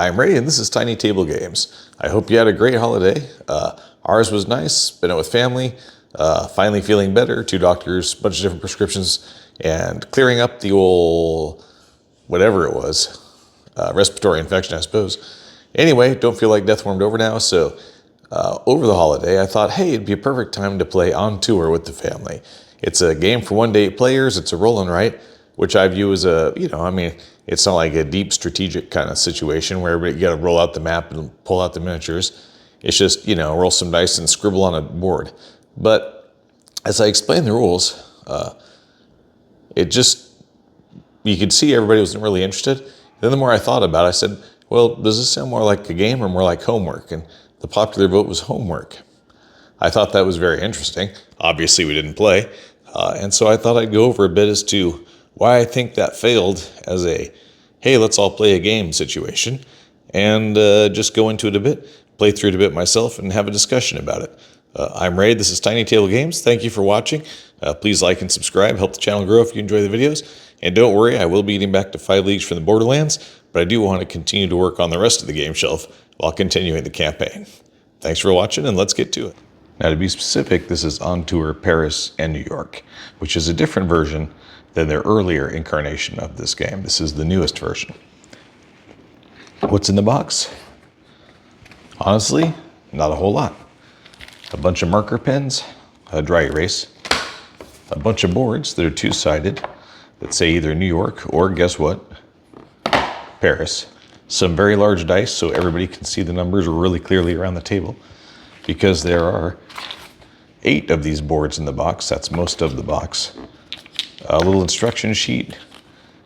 I'm Ray, and this is Tiny Table Games. I hope you had a great holiday. Ours was nice, spent it with family, finally feeling better, 2 doctors, a bunch of different prescriptions, and clearing up the old, whatever it was, respiratory infection, I suppose. Anyway, don't feel like death warmed over now, so over the holiday, I thought, hey, it'd be a perfect time to play On Tour with the family. It's a game for 1 to 8 players. It's a roll and write, which I view as a, it's not like a deep strategic kind of situation where you got to roll out the map and pull out the miniatures. It's just, roll some dice and scribble on a board. But as I explained the rules, you could see everybody wasn't really interested. Then the more I thought about it, I said, well, does this sound more like a game or more like homework? And the popular vote was homework. I thought that was very interesting. Obviously, we didn't play. And so I thought I'd go over a bit as to why I think that failed as a, hey, let's all play a game situation, and just go into it a bit, play through it a bit myself, and have a discussion about it. I'm Ray, this is Tiny Table Games. Thank you for watching. Please like and subscribe, help the channel grow if you enjoy the videos. And don't worry, I will be getting back to 5 leagues from the Borderlands, but I do want to continue to work on the rest of the game shelf while continuing the campaign. Thanks for watching, and let's get to it. Now, to be specific, this is On Tour Paris and New York, which is a different version than their earlier incarnation of this game. This is the newest version. What's in the box? Honestly, not a whole lot. A bunch of marker pens, a dry erase, a bunch of boards that are 2-sided that say either New York or, guess what, Paris. Some very large dice so everybody can see the numbers really clearly around the table, because there are 8 of these boards in the box. That's most of the box. A little instruction sheet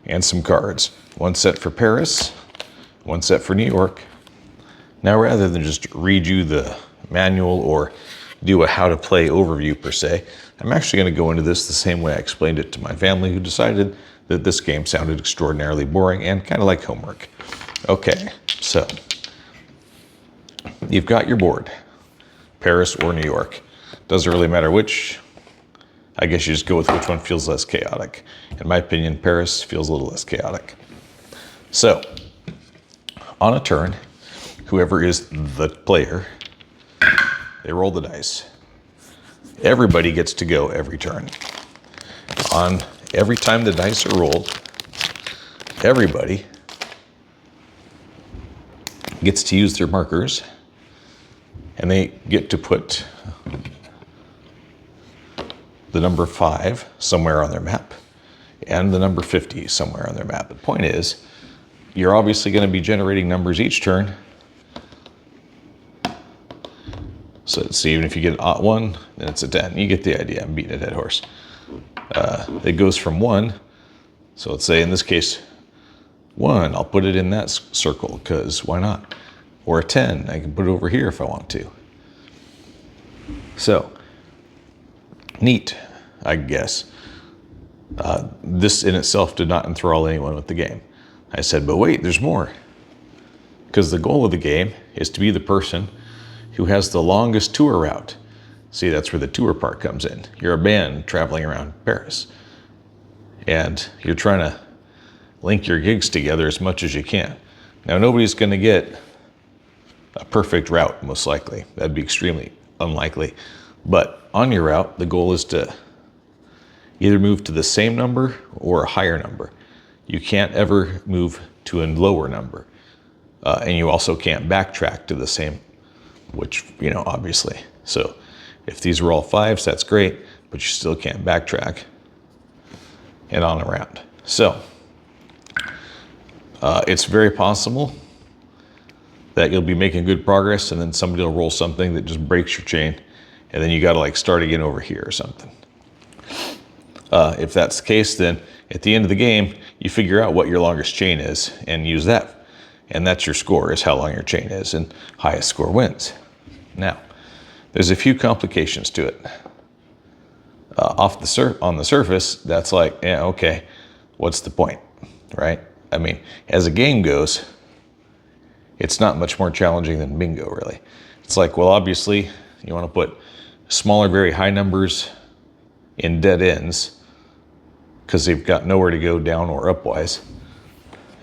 and some cards. 1 set for Paris, 1 set for New York. Now, rather than just read you the manual or do a how to play overview per se, I'm actually going to go into this the same way I explained it to my family, who decided that this game sounded extraordinarily boring and kind of like homework. Okay, so you've got your board, Paris or New York. Doesn't really matter which. I guess you just go with which one feels less chaotic. In my opinion, Paris feels a little less chaotic. So, on a turn, whoever is the player, they roll the dice. Everybody gets to go every turn. On every time the dice are rolled, everybody gets to use their markers, and they get to put the number 5 somewhere on their map and the number 50 somewhere on their map. The point is, you're obviously going to be generating numbers each turn. So even if you get an 1, then it's a 10. You get the idea. I'm beating a dead horse. It goes from 1. So let's say in this case, 1, I'll put it in that circle because why not? Or a 10, I can put it over here if I want to. So, neat, I guess. This in itself did not enthrall anyone with the game. I said, but wait, there's more. Because the goal of the game is to be the person who has the longest tour route. See, that's where the tour part comes in. You're a band traveling around Paris. And you're trying to link your gigs together as much as you can. Now, nobody's going to get a perfect route, most likely. That'd be extremely unlikely. But on your route, the goal is to either move to the same number or a higher number. You can't ever move to a lower number. And you also can't backtrack to the same, which, obviously. So if these are all 5s, that's great, but you still can't backtrack and on around. So it's very possible that you'll be making good progress and then somebody will roll something that just breaks your chain, and then you got to start again over here or something. If that's the case, then at the end of the game, you figure out what your longest chain is and use that. And that's your score, is how long your chain is, and highest score wins. Now, there's a few complications to it. On the surface, that's like, yeah, okay, what's the point, right? I mean, as a game goes, it's not much more challenging than bingo, really. It's like, well, obviously, you want to put smaller, very high numbers in dead ends because they've got nowhere to go down or upwise.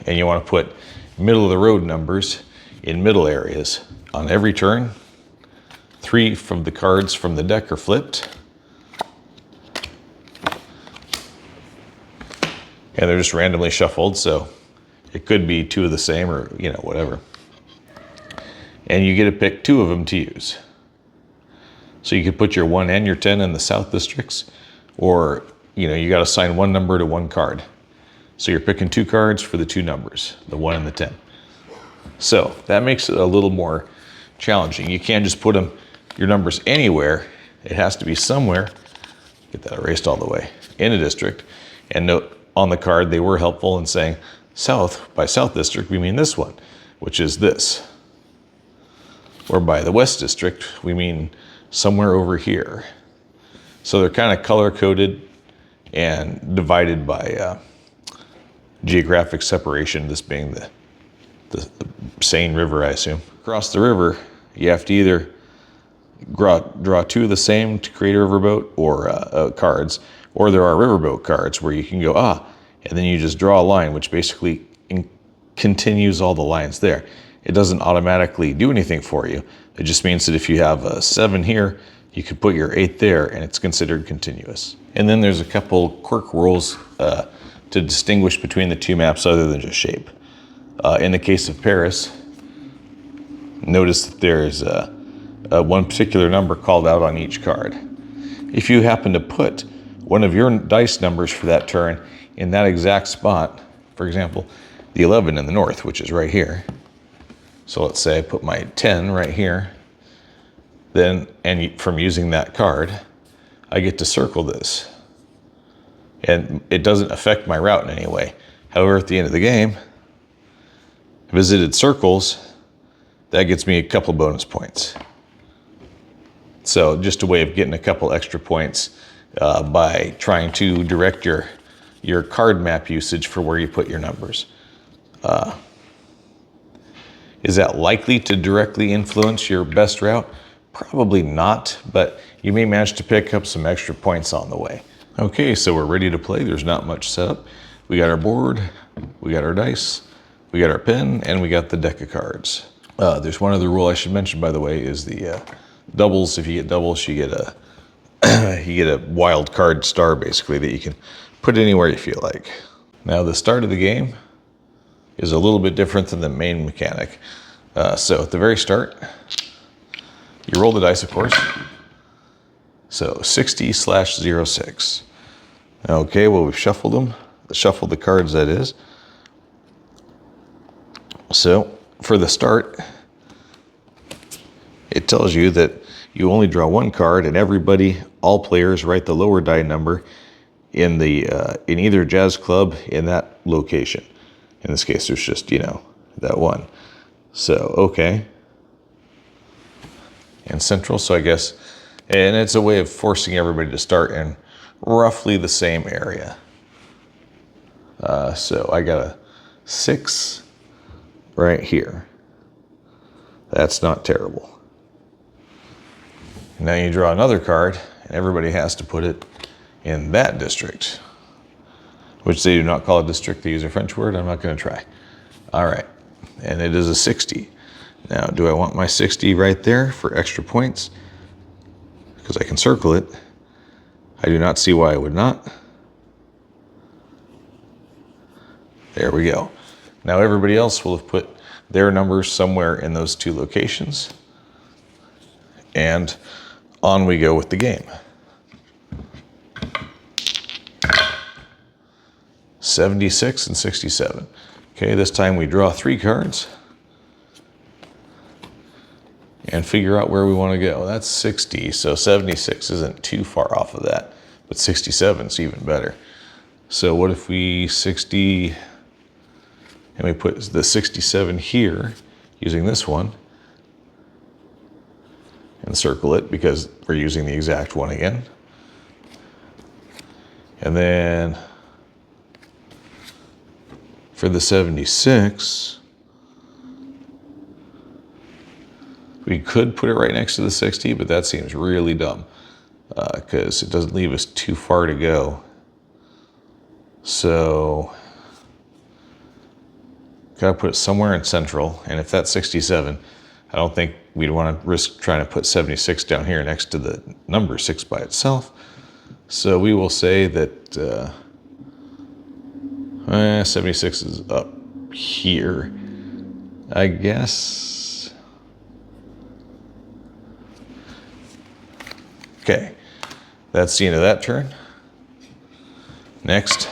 And you want to put middle of the road numbers in middle areas. On every turn, 3 from the cards from the deck are flipped. And they're just randomly shuffled, so it could be 2 of the same or, you know, whatever. And you get to pick 2 of them to use. So you could put your 1 and your 10 in the south districts, or, you know, you got to assign 1 number to 1 card. So you're picking 2 cards for the 2 numbers, the 1 and the 10. So that makes it a little more challenging. You can't just put your numbers anywhere. It has to be somewhere. Get that erased all the way. In a district. And note on the card, they were helpful in saying, south, by south district, we mean this one, which is this. Or by the west district, we mean somewhere over here. So they're kind of color-coded and divided by geographic separation, this being the Seine River, I assume. Across the river, you have to either draw 2 of the same to create a riverboat, or cards, or there are riverboat cards where you can go, and then you just draw a line, which basically continues all the lines there. It doesn't automatically do anything for you. It just means that if you have a 7 here, you could put your 8 there, and it's considered continuous. And then there's a couple quirk rules to distinguish between the 2 maps other than just shape. In the case of Paris, notice that there's one particular number called out on each card. If you happen to put one of your dice numbers for that turn in that exact spot, for example, the 11 in the north, which is right here. So let's say I put my 10 right here, then, and from using that card, I get to circle this. And it doesn't affect my route in any way. However, at the end of the game, visited circles, that gets me a couple bonus points. So just a way of getting a couple extra points by trying to direct your card map usage for where you put your numbers. Is that likely to directly influence your best route? Probably not, but you may manage to pick up some extra points on the way. Okay, so we're ready to play. There's not much setup. We got our board, we got our dice, we got our pen, and we got the deck of cards. There's one other rule I should mention, by the way, is the doubles. If you get doubles, you get a wild card star, basically, that you can put anywhere you feel like. Now, the start of the game is a little bit different than the main mechanic. So at the very start, you roll the dice, of course. So 60/06. Okay, well, we've shuffled them. Shuffled the cards, that is. So for the start, it tells you that you only draw 1 card, and everybody, all players, write the lower die number in either jazz club in that location. In this case, there's just, you know, that 1. So, okay. And central, so I guess, and it's a way of forcing everybody to start in roughly the same area. So I got a 6 right here. That's not terrible. Now you draw another card, and everybody has to put it in that district, which they do not call a district. They use a French word. I'm not going to try. All right, and it is a 60. Now, do I want my 60 right there for extra points? Because I can circle it. I do not see why I would not. There we go. Now everybody else will have put their numbers somewhere in those 2 locations. And on we go with the game. 76 and 67. Okay, this time we draw 3 cards and figure out where we want to go. That's 60, so 76 isn't too far off of that, but 67 is even better. So what if we 60, and we put the 67 here using this one, and circle it because we're using the exact one again. And then for the 76, we could put it right next to the 60, but that seems really dumb because it doesn't leave us too far to go. So Gotta put it somewhere in central, and if that's 67, I don't think we'd want to risk trying to put 76 down here next to the number 6 by itself. So we will say that 76 is up here, I guess. Okay, that's the end of that turn. Next,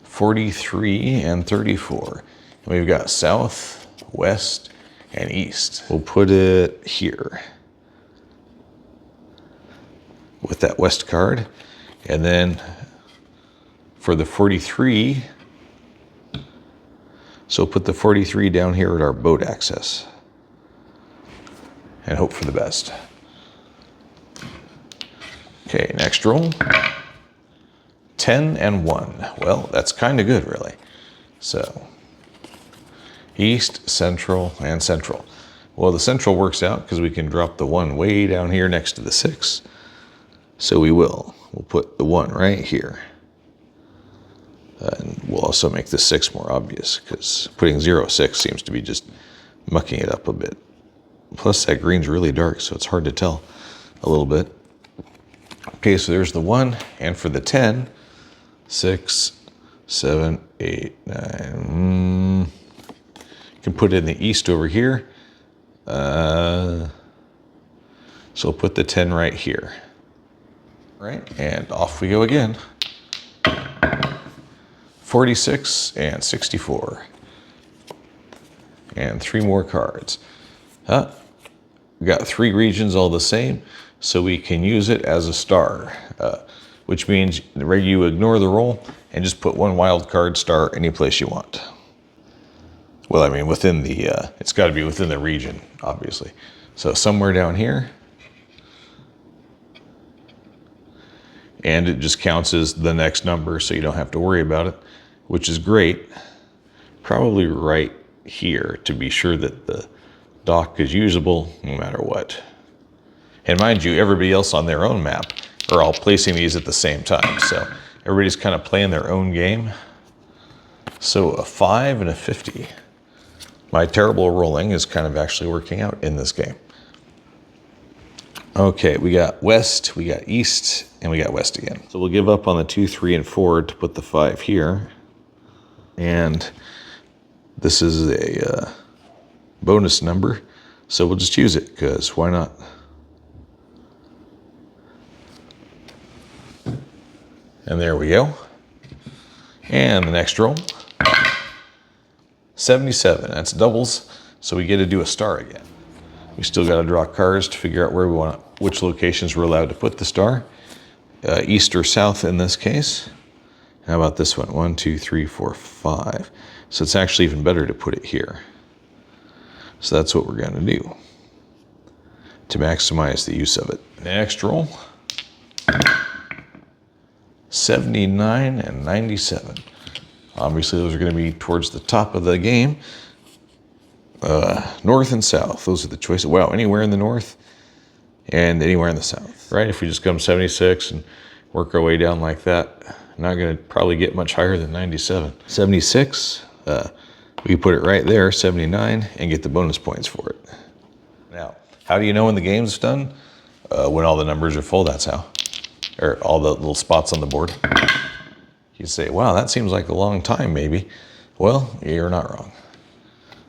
43 and 34. And we've got south, west, and east. We'll put it here with that west card. And then for the 43, so put the 43 down here at our boat access and hope for the best. Okay, next roll. 10 and 1. Well, that's kind of good, really. So, east, central, and central. Well, the central works out because we can drop the 1 way down here next to the 6. So we will. We'll put the 1 right here. And we'll also make the 6 more obvious because putting 0, 6 seems to be just mucking it up a bit. Plus, that green's really dark, so it's hard to tell a little bit. Okay, so there's the 1, and for the 10, 6, 7, 8, 9. You can put it in the east over here. So we'll put the 10 right here. Right, and off we go again. 46 and 64. And 3 more cards. We got 3 regions all the same, so we can use it as a star, which means you ignore the roll and just put 1 wild card star any place you want. Well, I mean, within the, it's got to be within the region, obviously. So somewhere down here, and it just counts as the next number, so you don't have to worry about it, which is great. Probably right here to be sure that the dock is usable no matter what. And mind you, everybody else on their own map are all placing these at the same time, so everybody's kind of playing their own game. So a 5 and a 50. My terrible rolling is kind of actually working out in this game. Okay, we got west, we got east, and we got west again. So we'll give up on the 2, 3, and 4 to put the 5 here. And this is a bonus number, so we'll just use it, because why not? And there we go. And the next roll, 77, that's doubles, so we get to do a star again. We still got to draw cards to figure out where we want, which locations we're allowed to put the star. East or south in this case. How about this one? 1, 2, 3, 4, 5. So it's actually even better to put it here. So that's what we're going to do to maximize the use of it. Next roll. 79 and 97. Obviously those are going to be towards the top of the game. North and south, those are the choices. Wow, anywhere in the north and anywhere in the south, right? If we just come 76 and work our way down like that, not going to probably get much higher than 97. 76, we put it right there, 79, and get the bonus points for it. Now, how do you know when the game's done? When all the numbers are full, that's how. Or all the little spots on the board. You say, wow, that seems like a long time, maybe. Well, you're not wrong.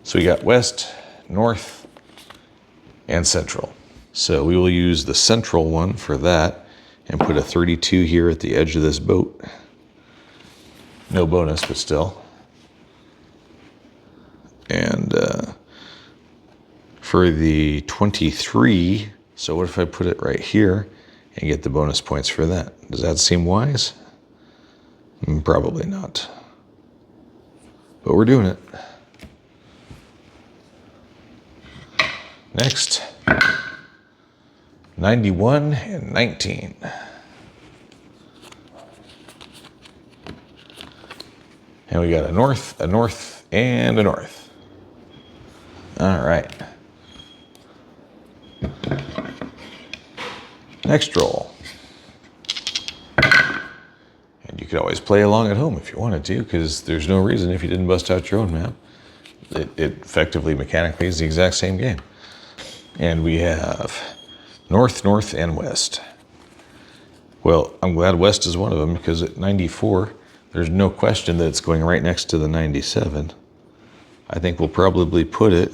So we got west, north, and central. So we will use the central one for that and put a 32 here at the edge of this boat. No bonus, but still. And for the 23, so what if I put it right here and get the bonus points for that? Does that seem wise? Probably not. But we're doing it. Next, 91 and 19. And we got a north, and a north. All right. Next roll. And you could always play along at home if you wanted to, because there's no reason if you didn't bust out your own map. It effectively, mechanically, is the exact same game. And we have north, north, and west. Well, I'm glad west is one of them, because at 94, there's no question that it's going right next to the 97. I think we'll probably put it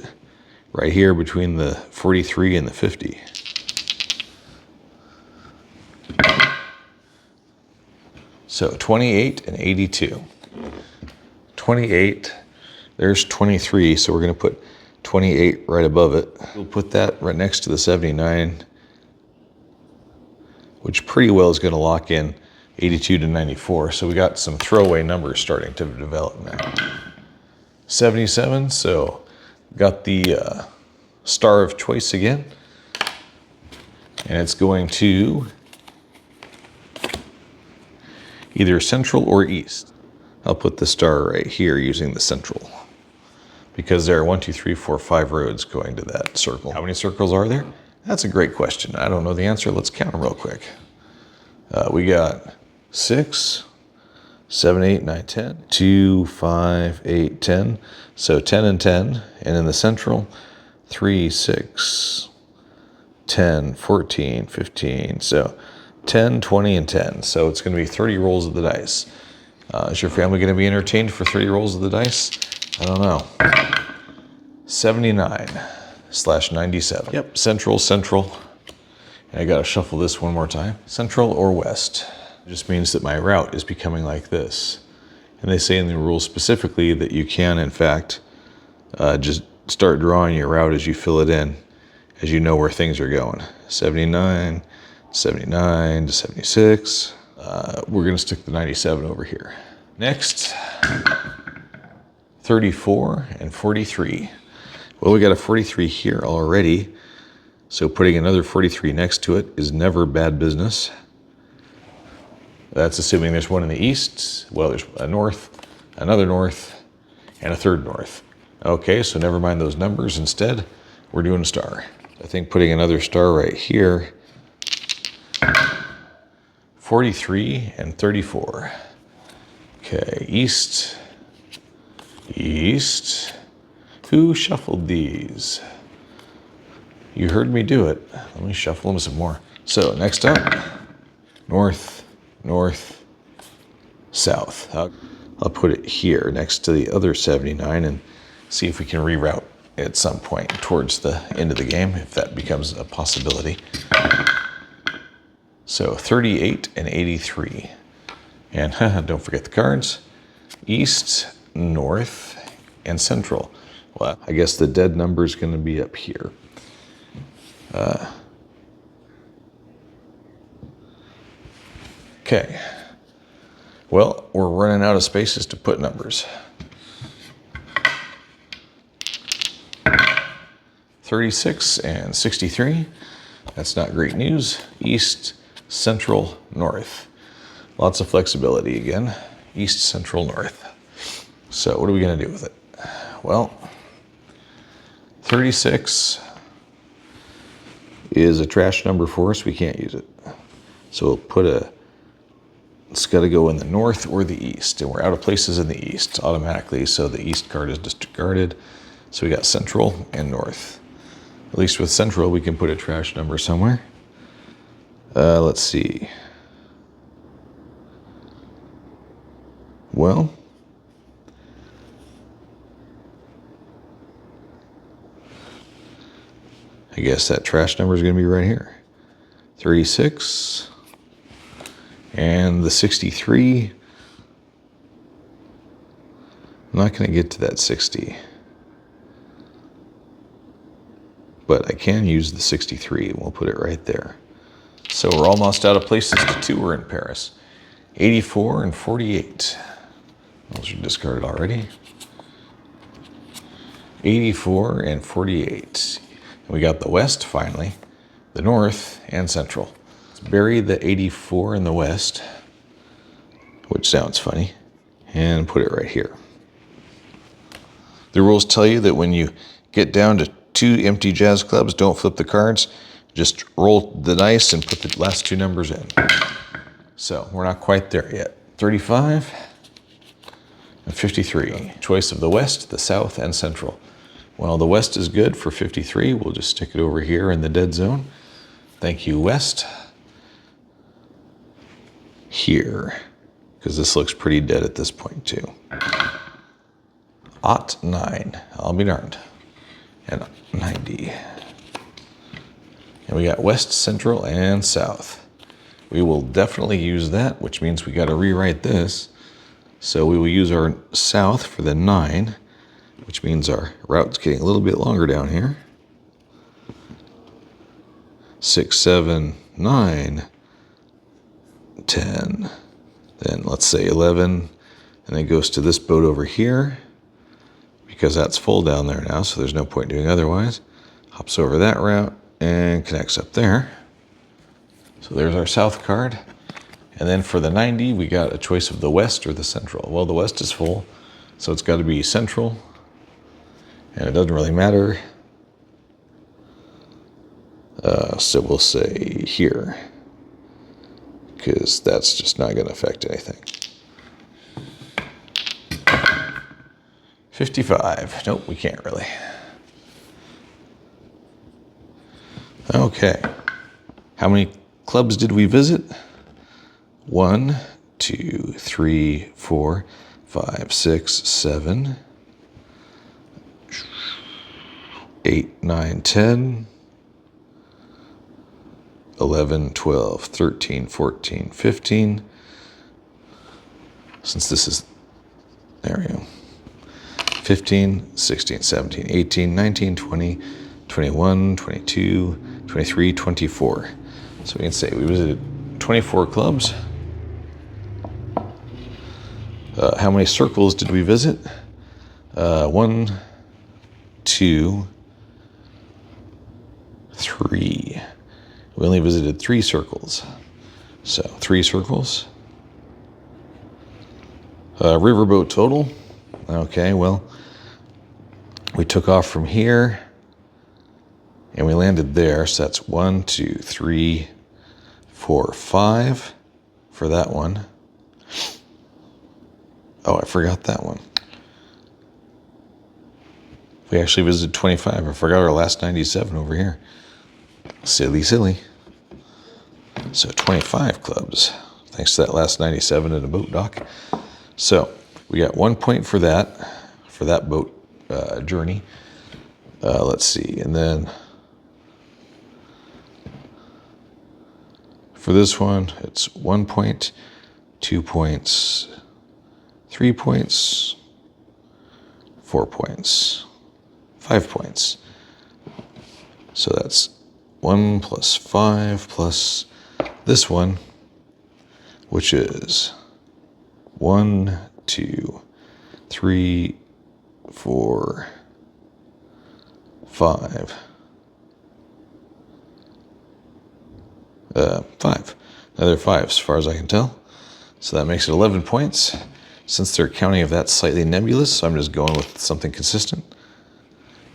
right here between the 43 and the 50. So 28 and 82. 28, there's 23, so we're going to put 28 right above it. We'll put that right next to the 79, which pretty well is going to lock in 82 to 94. So we got some throwaway numbers starting to develop now. 77, so got the star of choice again. And it's going to either central or east. I'll put the star right here using the central, because there are 1, 2, 3, 4, 5 roads going to that circle. How many circles are there? That's a great question. I don't know the answer. Let's count them real quick. We got 6, 7, 8, 9, 10, 2, 5, 8, 10. So 10 and 10. And in the central, 3, 6, 10, 14, 15. So 10, 20, and 10. So it's going to be 30 rolls of the dice. Is your family going to be entertained for 30 rolls of the dice? I don't know. 79/97. Yep, central, central. And I got to shuffle this one more time. Central or west. It just means that my route is becoming like this. And they say in the rules specifically that you can, in fact, just start drawing your route as you fill it in, as you know where things are going. 79, 79 to 76. We're going to stick the 97 over here. Next, 34 and 43. Well, we got a 43 here already, so putting another 43 next to it is never bad business. That's assuming there's one in the east. Well, there's a north, another north, and a third north. Okay, so never mind those numbers. Instead, we're doing a star. I think putting another star right here. 43 and 34. Okay, east, east. Who shuffled these? You heard me do it. Let me shuffle them some more. So next up, north, north, south. I'll put it here next to the other 79 and see if we can reroute at some point towards the end of the game, if that becomes a possibility. So 38 and 83. And don't forget the cards. East, north, and central. Well, I guess the dead number is going to be up here. Okay. Well, we're running out of spaces to put numbers. 36 and 63. That's not great news. East, central, north. Lots of flexibility again. East, central, north. So what are we going to do with it? Well, 36 is a trash number for us. We can't use it. So we'll put it's got to go in the north or the east. And we're out of places in the east automatically. So the east card is discarded. So we got central and north. At least with central, we can put a trash number somewhere. Let's see. Well, I guess that trash number is going to be right here. 36 and the 63. I'm not going to get to that 60. But I can use the 63, and we'll put it right there. So we're almost out of places to tour in Paris. 84 and 48. Those are discarded already. 84 and 48. And we got the west, finally, the north, and central. Let's bury the 84 in the west, which sounds funny, and put it right here. The rules tell you that when you get down to 2 empty jazz clubs, don't flip the cards. Just roll the dice and put the last 2 numbers in. So we're not quite there yet. 35, and 53. Choice of the west, the south, and central. Well, the west is good for 53. We'll just stick it over here in the dead zone. Thank you, west. Here, because this looks pretty dead at this point too. 9, I'll be darned. And 90. And we got west, central, and south. We will definitely use that, which means we got to rewrite this. So we will use our south for the 9, which means our route's getting a little bit longer down here. 6, 7, 9, 10. Then let's say 11, and it goes to this boat over here, because that's full down there now, so there's no point doing otherwise. Hops over that route and connects up there. So there's our south card. And then for the 90, we got a choice of the west or the central. Well, the west is full, so it's got to be central. And it doesn't really matter. So we'll say here, because that's just not going to affect anything. 55. Nope, we can't really. Okay. How many clubs did we visit? 1, 2, 3, 4, 5, 6, 7, 8, 9, 10, 11, 12, 13, 14, 15. Since this is, there we go. 15, 16, 17, 18, 19, 20, 21, 22, 23, 24. So we can say we visited 24 clubs. How many circles did we visit? 1, 2, 3. We only visited 3 circles. So 3 circles. Riverboat total. Okay, well, we took off from here and we landed there. So that's 1, 2, 3, 4, 5 for that one. Oh, I forgot that one. We actually visited 25. I forgot our last 97 over here. Silly, silly. So 25 clubs, thanks to that last 97 in a boat dock. So we got 1 point for that boat journey. Let's see, and then for this one, it's 1 point, 2 points, 3 points, 4 points, 5 points. So that's 1 plus 5 plus this one, which is 1, 2, 3, 4, 5. 5. Another 5 as far as I can tell. So that makes it 11 points. Since they're counting of that slightly nebulous, so I'm just going with something consistent.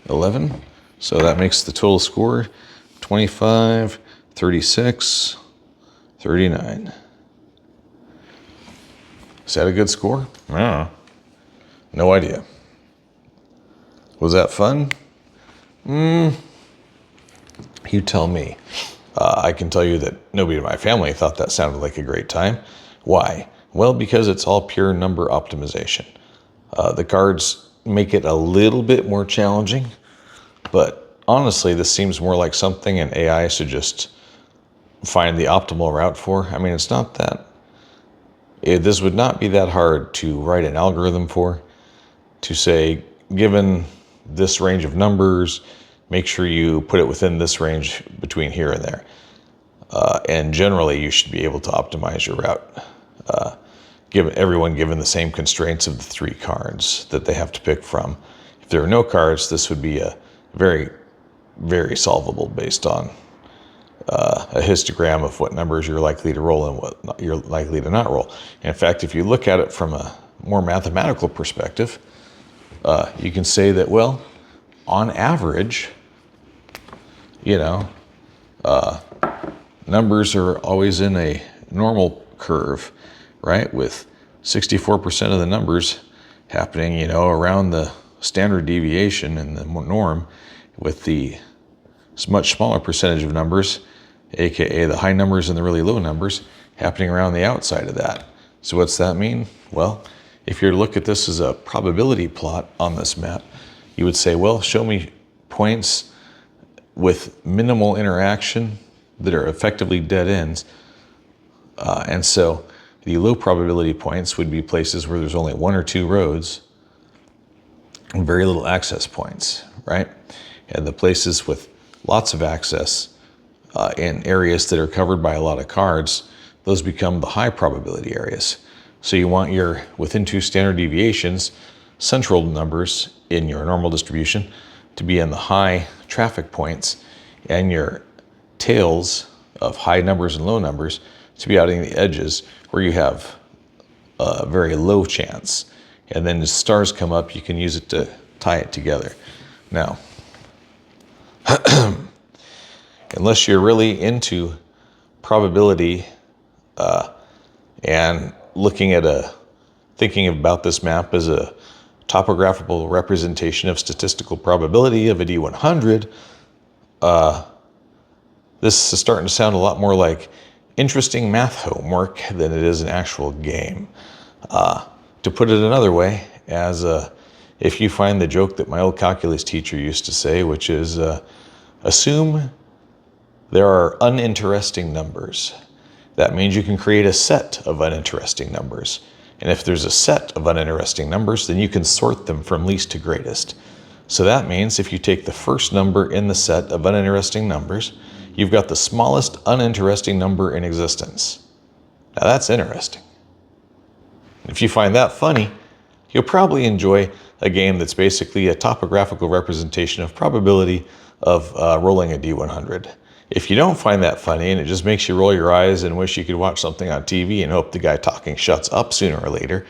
11. So that makes the total score 25, 36, 39. Is that a good score? I don't know. No idea. Was that fun? You tell me. I can tell you that nobody in my family thought that sounded like a great time. Why? Well, because it's all pure number optimization. The cards make it a little bit more challenging, but honestly, this seems more like something an AI should just find the optimal route for. I mean, it's not that. This would not be that hard to write an algorithm for, to say, given this range of numbers, make sure you put it within this range between here and there. And generally, you should be able to optimize your route. Given the same constraints of the 3 cards that they have to pick from. If there are no cards, this would be a very, very solvable based on a histogram of what numbers you're likely to roll and what you're likely to not roll. In fact, if you look at it from a more mathematical perspective, you can say that, well, on average, numbers are always in a normal curve, right? With 64% of the numbers happening, you know, around the standard deviation and the norm, with the much smaller percentage of numbers, aka the high numbers and the really low numbers, happening around the outside of that. So what's that mean? Well, if you were to look at this as a probability plot on this map, you would say, well, show me points with minimal interaction that are effectively dead ends. And so the low probability points would be places where there's only 1 or 2 roads and very little access points, right? And the places with lots of access in areas that are covered by a lot of cards, those become the high probability areas. So you want your within 2 standard deviations central numbers in your normal distribution to be in the high traffic points, and your tails of high numbers and low numbers to be out in the edges where you have a very low chance. And then as stars come up, you can use it to tie it together. Now, unless you're really into probability and looking at thinking about this map as a topographical representation of statistical probability of a D100, this is starting to sound a lot more like interesting math homework than it is an actual game. To put it another way, if you find the joke that my old calculus teacher used to say, which is assume there are uninteresting numbers. That means you can create a set of uninteresting numbers. And if there's a set of uninteresting numbers, then you can sort them from least to greatest. So that means if you take the first number in the set of uninteresting numbers, you've got the smallest uninteresting number in existence. Now that's interesting. If you find that funny, you'll probably enjoy a game that's basically a topographical representation of probability of rolling a D100. If you don't find that funny and it just makes you roll your eyes and wish you could watch something on TV and hope the guy talking shuts up sooner or later,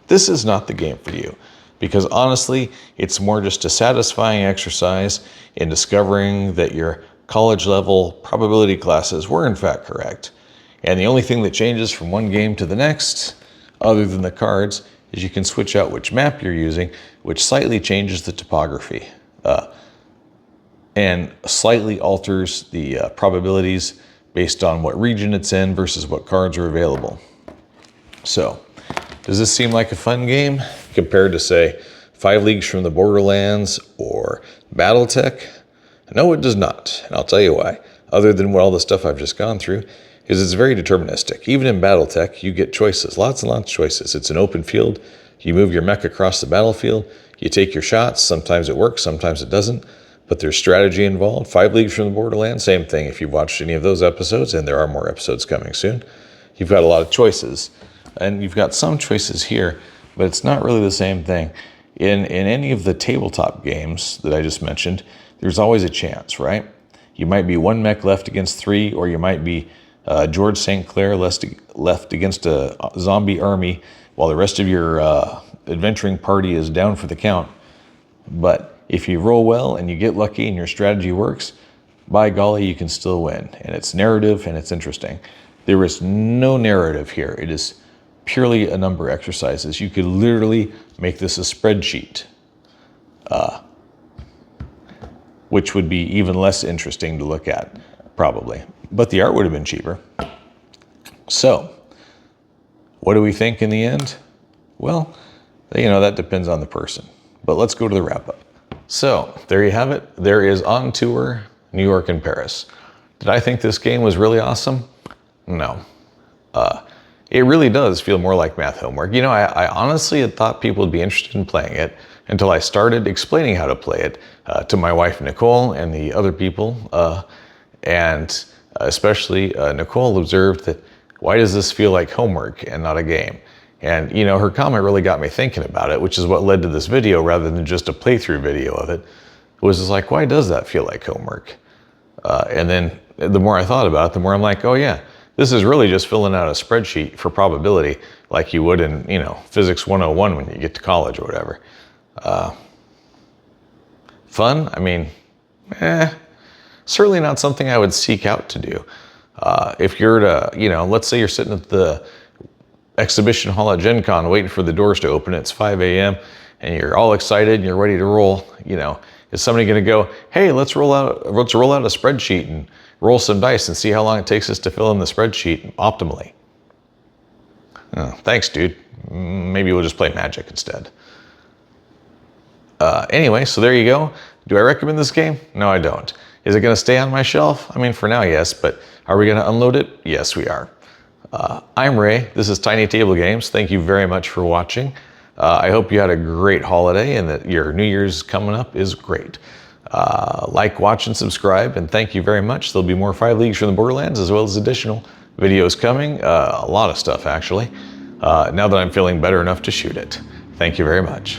this is not the game for you. Because honestly, it's more just a satisfying exercise in discovering that your college level probability classes were in fact correct. And the only thing that changes from one game to the next, other than the cards, is you can switch out which map you're using, which slightly changes the topography. And slightly alters the probabilities based on what region it's in versus what cards are available. So, does this seem like a fun game compared to, say, 5 Leagues from the Borderlands or Battletech? No, it does not, and I'll tell you why. Other than all the stuff I've just gone through, is it's very deterministic. Even in Battletech, you get choices, lots and lots of choices. It's an open field. You move your mech across the battlefield. You take your shots. Sometimes it works, sometimes it doesn't. But there's strategy involved. 5 Leagues from the Borderlands, same thing. If you've watched any of those episodes, and there are more episodes coming soon, you've got a lot of choices. And you've got some choices here, but it's not really the same thing. In any of the tabletop games that I just mentioned, there's always a chance, right? You might be 1 mech left against 3, or you might be George St. Clair left against a zombie army while the rest of your adventuring party is down for the count. But if you roll well and you get lucky and your strategy works, by golly, you can still win. And it's narrative and it's interesting. There is no narrative here. It is purely a number exercises. You could literally make this a spreadsheet, which would be even less interesting to look at, probably. But the art would have been cheaper. So, what do we think in the end? Well, you know, that depends on the person. But let's go to the wrap-up. So, there you have it. There is On Tour, New York and Paris. Did I think this game was really awesome? No. It really does feel more like math homework. You know, I honestly had thought people would be interested in playing it until I started explaining how to play it to my wife, Nicole, and the other people. And especially Nicole observed that, why does this feel like homework and not a game? And, you know, her comment really got me thinking about it, which is what led to this video rather than just a playthrough video of it. It was just like, why does that feel like homework? And then the more I thought about it, the more I'm like, oh yeah, this is really just filling out a spreadsheet for probability like you would in, you know, Physics 101 when you get to college or whatever. Fun? I mean, certainly not something I would seek out to do. If you're to, you know, let's say you're sitting at the exhibition hall at Gen Con waiting for the doors to open. It's 5 a.m. and you're all excited and you're ready to roll. You know, is somebody going to go, hey, let's roll out a spreadsheet and roll some dice and see how long it takes us to fill in the spreadsheet optimally? Oh, thanks, dude. Maybe we'll just play Magic instead. Anyway, so there you go. Do I recommend this game? No, I don't. Is it going to stay on my shelf? I mean, for now, yes, but are we going to unload it? Yes, we are. I'm Ray. This is TinyTableGames. Thank you very much for watching. I hope you had a great holiday and that your New Year's coming up is great. Like, watch, and subscribe, and thank you very much. There'll be more 5 Leagues from the Borderlands, as well as additional videos coming. A lot of stuff, actually, now that I'm feeling better enough to shoot it. Thank you very much.